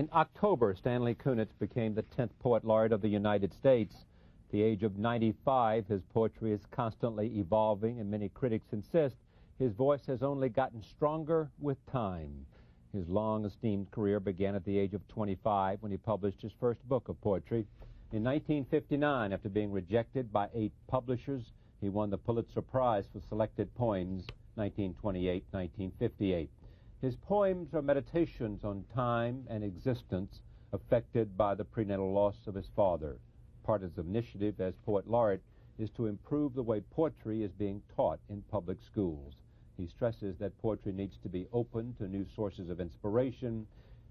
In October, Stanley Kunitz became the 10th Poet Laureate of the United States. At the age of 95, his poetry is constantly evolving, and many critics insist his voice has only gotten stronger with time. His long-esteemed career began at the age of 25 when he published his first book of poetry. In 1959, after being rejected by 8 publishers, he won the Pulitzer Prize for Selected Poems, 1928-1958. His poems are meditations on time and existence affected by the prenatal loss of his father. Part of his initiative as Poet Laureate is to improve the way poetry is being taught in public schools. He stresses that poetry needs to be open to new sources of inspiration.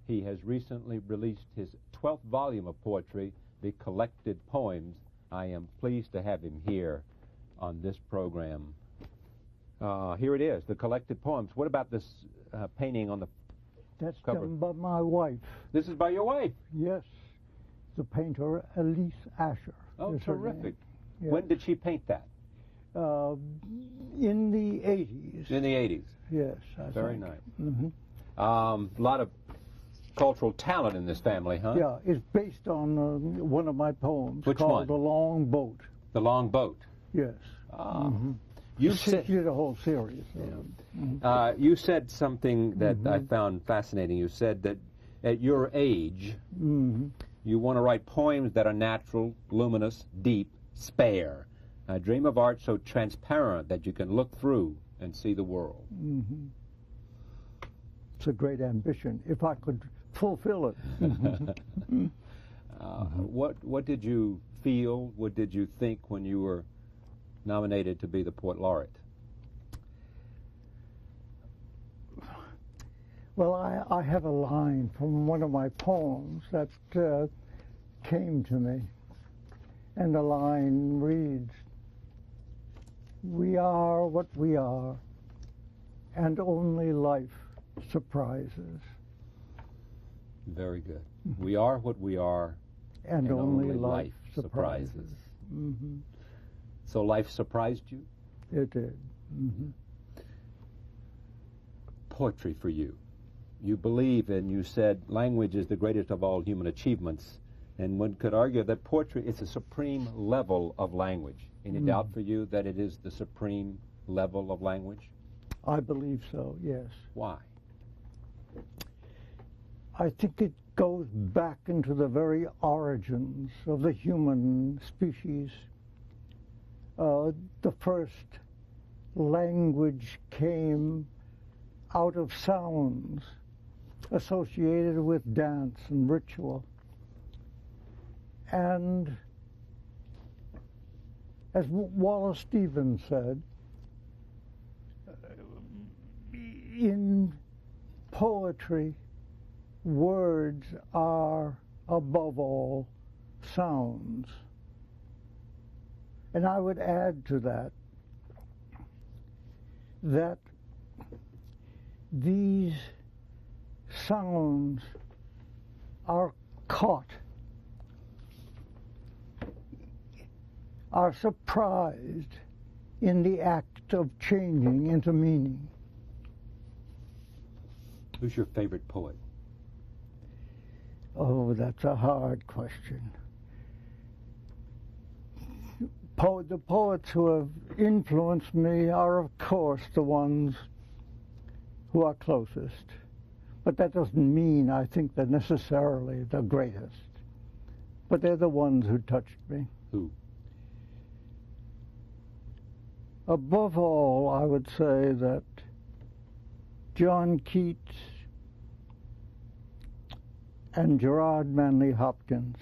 He has recently released his 12th volume of poetry, The Collected Poems. I am pleased to have him here on this program. Here it is, The Collected Poems. What about this painting on the That's cover? done by my wife. This is by your wife? Yes. The painter Elise Asher. Oh, terrific. Yes. When did she paint that? In the 80s. In the 80s. Yes, I Very think. nice. Mm-hmm. A lot of cultural talent in this family, huh? Yeah, it's based on one of my poems Which called one? The Long Boat. The Long Boat. Yes. Mm-hmm. You did a whole series. Yeah. You said something that I found fascinating. You said that at your age, you want to write poems that are natural, luminous, deep, spare. I dream of art so transparent that you can look through and see the world. It's a great ambition, if I could fulfill it. What did you feel, what did you think when you were nominated to be the Poet Laureate? Well, I have a line from one of my poems that came to me, and the line reads, "We are what we are, and only life surprises." Very good. We are what we are, and only life surprises. So life surprised you? It did. Poetry for you. You believe, and you said language is the greatest of all human achievements, and one could argue that poetry is a supreme level of language. Any doubt for you that it is the supreme level of language? I believe so, yes. Why? I think it goes back into the very origins of the human species. The first language came out of sounds associated with dance and ritual. And as Wallace Stevens said, in poetry, words are above all sounds. And I would add to that that these sounds are caught, are surprised in the act of changing into meaning. Who's your favorite poet? Oh, that's a hard question. The poets who have influenced me are, of course, the ones who are closest. But that doesn't mean I think they're necessarily the greatest. But they're the ones who touched me. Who? Above all, I would say that John Keats and Gerard Manley Hopkins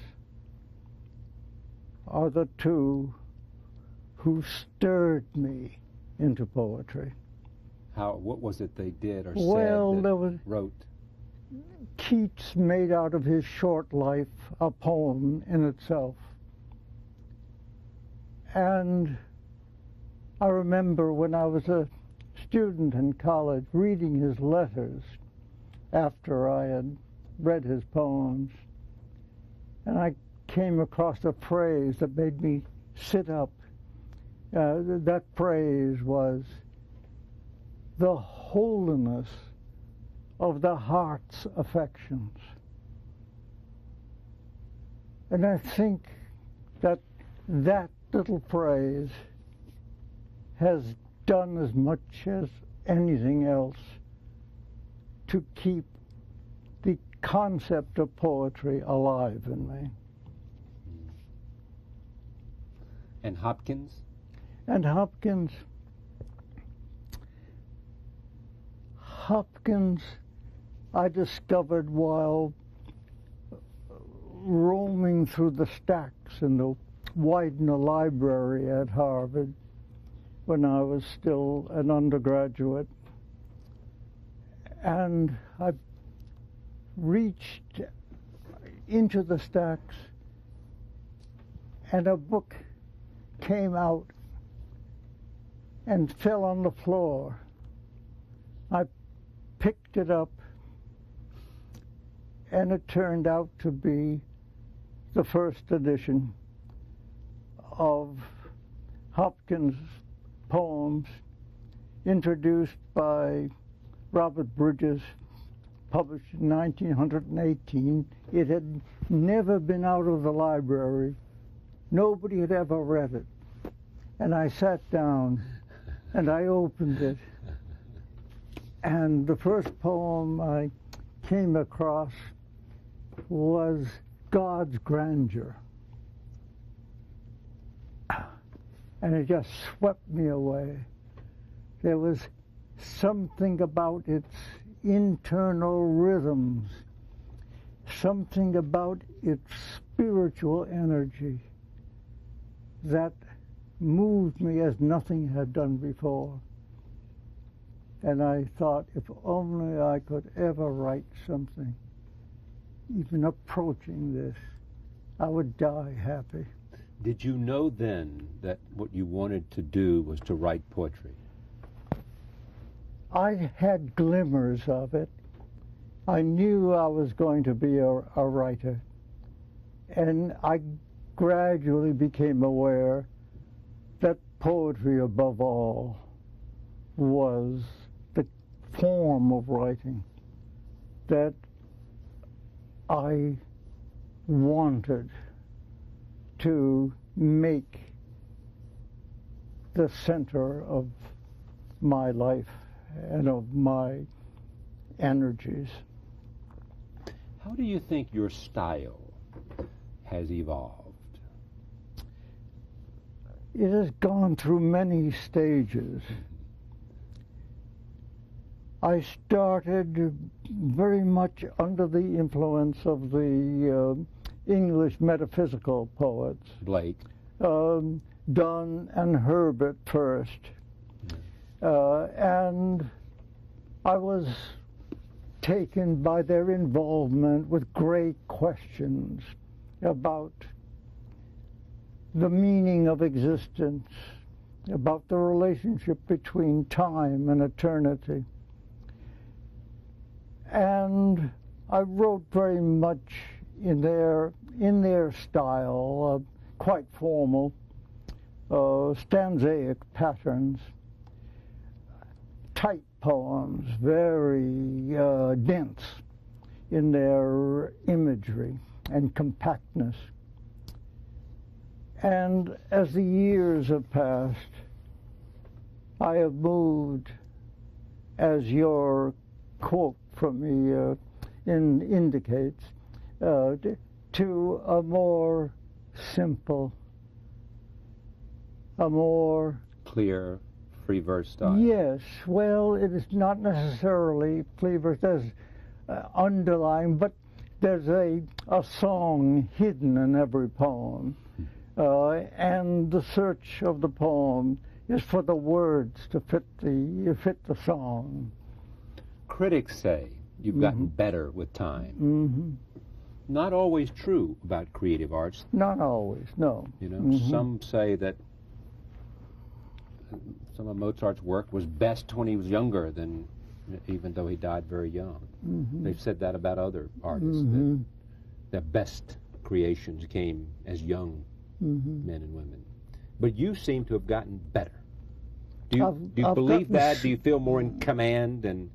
are the two who stirred me into poetry. What was it they did or said that wrote? Keats made out of his short life a poem in itself. And I remember when I was a student in college reading his letters after I had read his poems, and I came across a phrase that made me sit up. That phrase was, "The holiness of the heart's affections." And I think that that little phrase has done as much as anything else to keep the concept of poetry alive in me. And Hopkins? And Hopkins, I discovered while roaming through the stacks in the Widener Library at Harvard when I was still an undergraduate. And I reached into the stacks, and a book came out and fell on the floor. I picked it up, and it turned out to be the first edition of Hopkins' poems, introduced by Robert Bridges, published in 1918. It had never been out of the library. Nobody had ever read it. And I sat down and I opened it. And the first poem I came across was God's Grandeur. And it just swept me away. There was something about its internal rhythms, something about its spiritual energy that moved me as nothing had done before. And I thought, if only I could ever write something, even approaching this, I would die happy. Did you know then that what you wanted to do was to write poetry? I had glimmers of it. I knew I was going to be a writer. And I gradually became aware that poetry, above all, was the form of writing that I wanted to make the center of my life and of my energies. How do you think your style has evolved? It has gone through many stages. I started very much under the influence of the English metaphysical poets. Blake. Donne and Herbert first. And I was taken by their involvement with great questions about the meaning of existence, about the relationship between time and eternity. And I wrote very much in their style, quite formal, stanzaic patterns, tight poems, very dense in their imagery and compactness. And as the years have passed, I have moved, as your quote from me indicates, to a more simple, a more clear, free verse style. Yes, well, it is not necessarily free verse. There's underlying, but there's a song hidden in every poem. And the search of the poem is for the words to fit the song. Critics say you've gotten better with time. Not always true about creative arts. Not always, no. You know, some say that some of Mozart's work was best when he was younger than, even though he died very young. They've said that about other artists, that their best creations came as young men and women. But you seem to have gotten better. Do you believe that? Do you feel more in command? And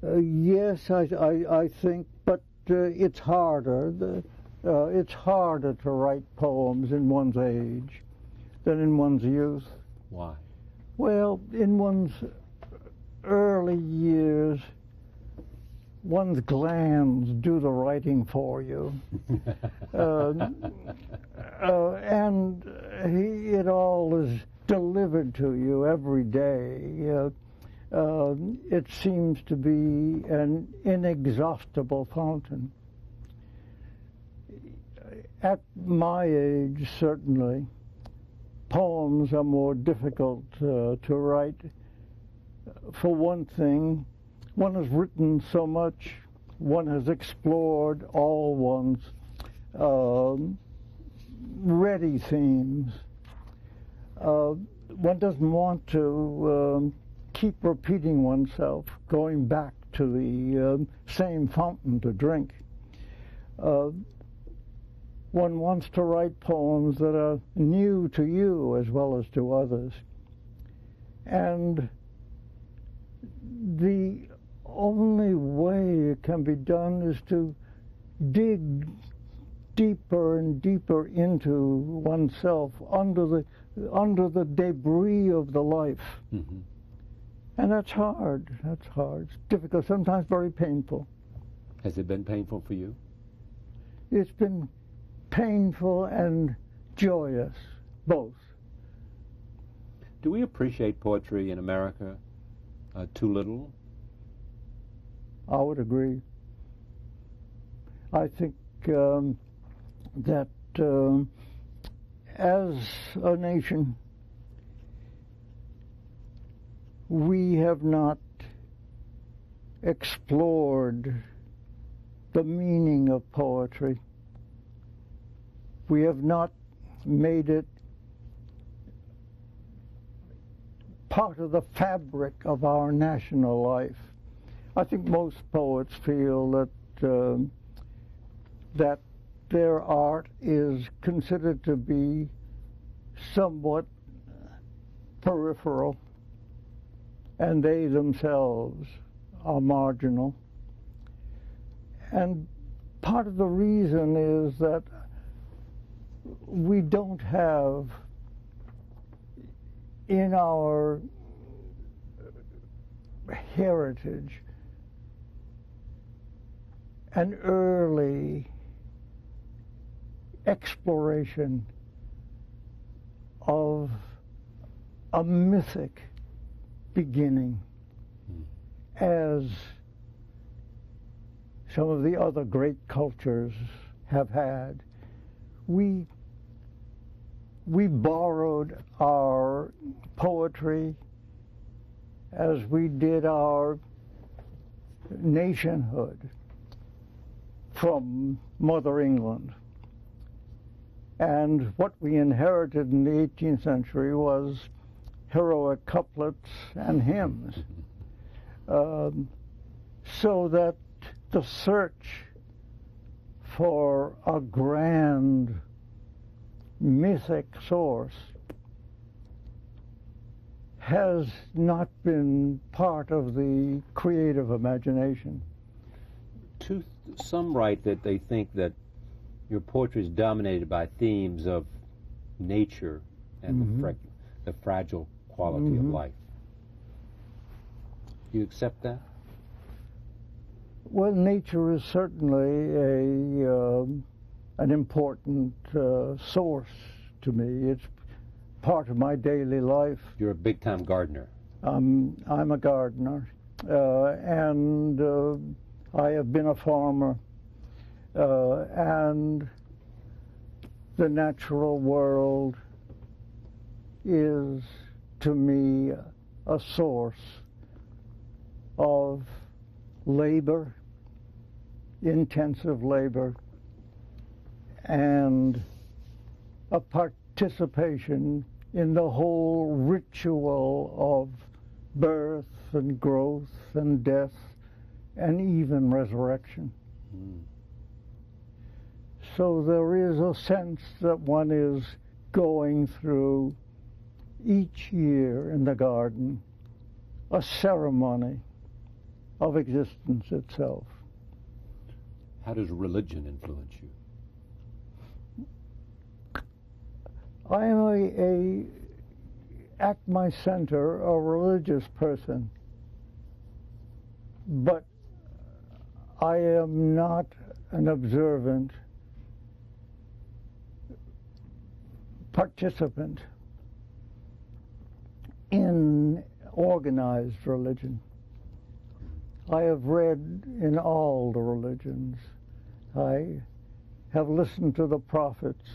yes, I think, but it's harder. It's harder to write poems in one's age than in one's youth. Why? Well, in one's early years, one's glands do the writing for you. And it all is delivered to you every day. It seems to be an inexhaustible fountain. At my age, certainly, poems are more difficult to write. For one thing, one has written so much, one has explored all one's ready themes. One doesn't want to keep repeating oneself, going back to the same fountain to drink. One wants to write poems that are new to you as well as to others. And the only way it can be done is to dig deeper and deeper into oneself, under the debris of the life. Mm-hmm. And that's hard. That's hard. It's difficult, sometimes very painful. Has it been painful for you? It's been painful and joyous, both. Do we appreciate poetry in America too little? I would agree. I think that as a nation, we have not explored the meaning of poetry. We have not made it part of the fabric of our national life. I think most poets feel that that their art is considered to be somewhat peripheral, and they themselves are marginal. And part of the reason is that we don't have in our heritage an early exploration of a mythic beginning, as some of the other great cultures have had. We borrowed our poetry as we did our nationhood from Mother England. And what we inherited in the 18th century was heroic couplets and hymns. So that the search for a grand mythic source has not been part of the creative imagination. Some write that they think that your poetry is dominated by themes of nature and the fragile quality of life. Do you accept that? Well, nature is certainly an important source to me. It's part of my daily life. You're a big-time gardener. I'm a gardener, and I have been a farmer, and the natural world is, to me, a source of labor, intensive labor, and a participation in the whole ritual of birth and growth and death and even resurrection. So there is a sense that one is going through each year in the garden a ceremony of existence itself. How does religion influence you? I am at my center, a religious person, but I am not an observant participant in organized religion. I have read in all the religions. I have listened to the prophets,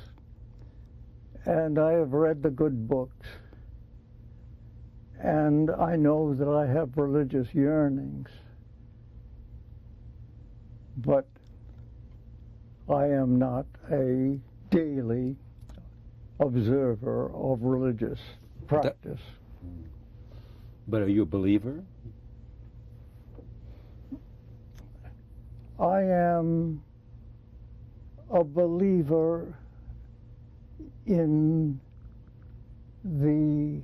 and I have read the good books. And I know that I have religious yearnings, but I am not a daily observer of religious practice. But are you a believer? I am a believer in the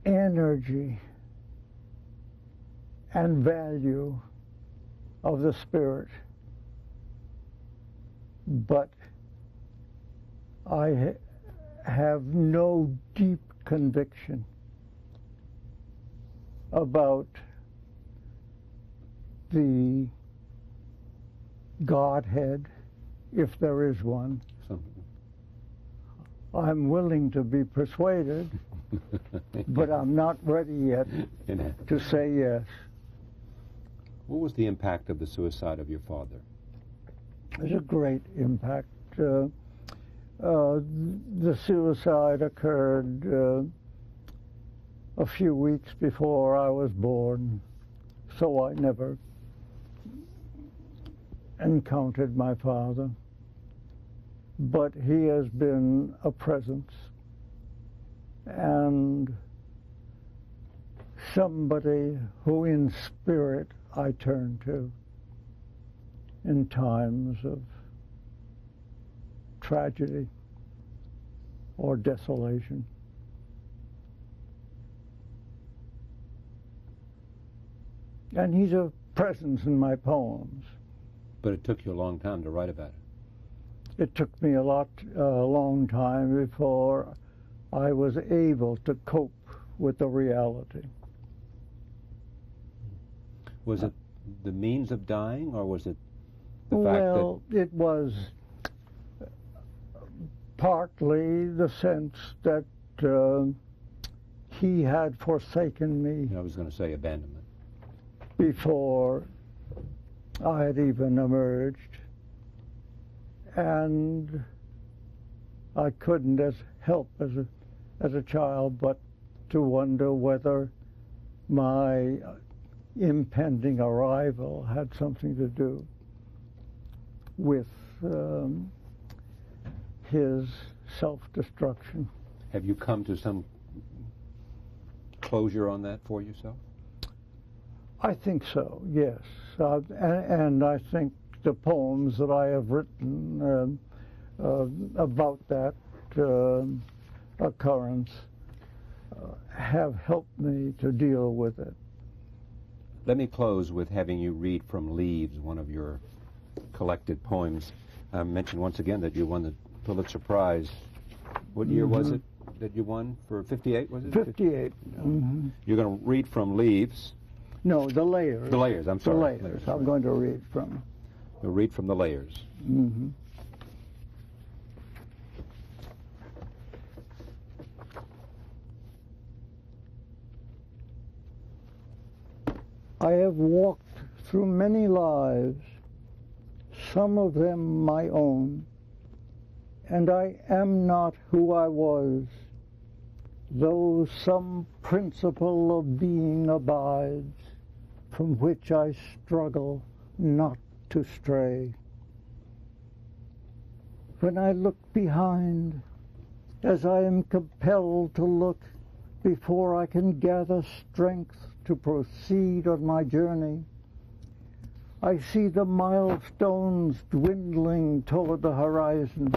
energy and value of the Spirit, but I have no deep conviction about the Godhead, if there is one. I'm willing to be persuaded, but I'm not ready yet to say yes. What was the impact of the suicide of your father? It was a great impact. The suicide occurred a few weeks before I was born, so I never encountered my father. But he has been a presence and somebody who in spirit I turn to in times of tragedy or desolation. And he's a presence in my poems. But it took you a long time to write about it. It took me a long time before I was able to cope with the reality. Was it the means of dying, or was it the fact that... Well, it was partly the sense that he had forsaken me. I was going to say abandonment. Before I had even emerged. And I couldn't help as a child but to wonder whether my impending arrival had something to do with his self-destruction. Have you come to some closure on that for yourself? I think so, yes. And I think the poems that I have written about that occurrence have helped me to deal with it. Let me close with having you read from Leaves, one of your collected poems. I mentioned once again that you won the Pulitzer Prize. What year was it that you won? For 58, was it? 58. You're going to read from Leaves. No, The Layers. The Layers, I'm sorry. The Layers. I'm going to read from. You'll read from The Layers. I have walked through many lives, some of them my own, and I am not who I was, though some principle of being abides, from which I struggle not to stray. When I look behind, as I am compelled to look before I can gather strength to proceed on my journey, I see the milestones dwindling toward the horizon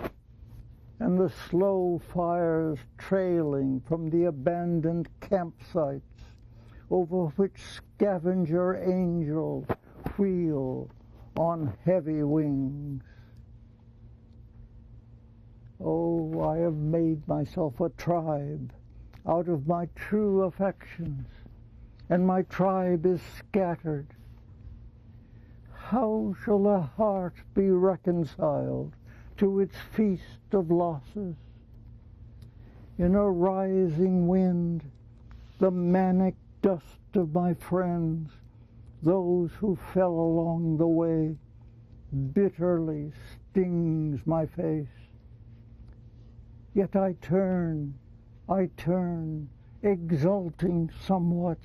and the slow fires trailing from the abandoned campsites over which scavenger angels wheel on heavy wings. Oh, I have made myself a tribe out of my true affections, and my tribe is scattered. How shall a heart be reconciled to its feast of losses? In a rising wind, the manic dust of my friends, those who fell along the way, bitterly stings my face. Yet I turn, exulting somewhat,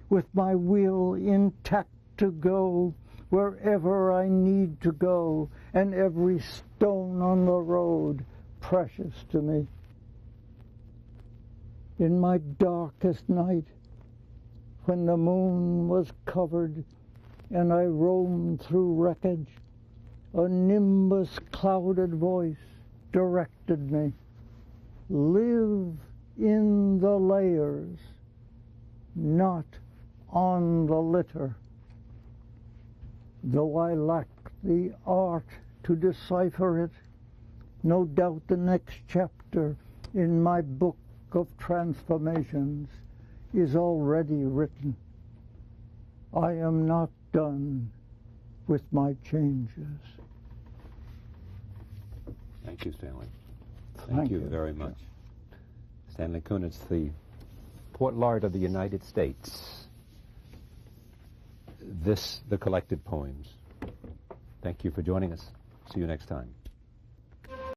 with my will intact to go wherever I need to go, and every stone on the road precious to me. In my darkest night, when the moon was covered and I roamed through wreckage, a nimbus-clouded voice directed me. Live in the layers, not on the litter. Though I lack the art to decipher it, no doubt the next chapter in my book of transformations is already written. I am not done with my changes. Thank you, Stanley. Thank you very much. Stanley Kunitz, the Poet Laureate of the United States. This, the collected poems. Thank you for joining us. See you next time.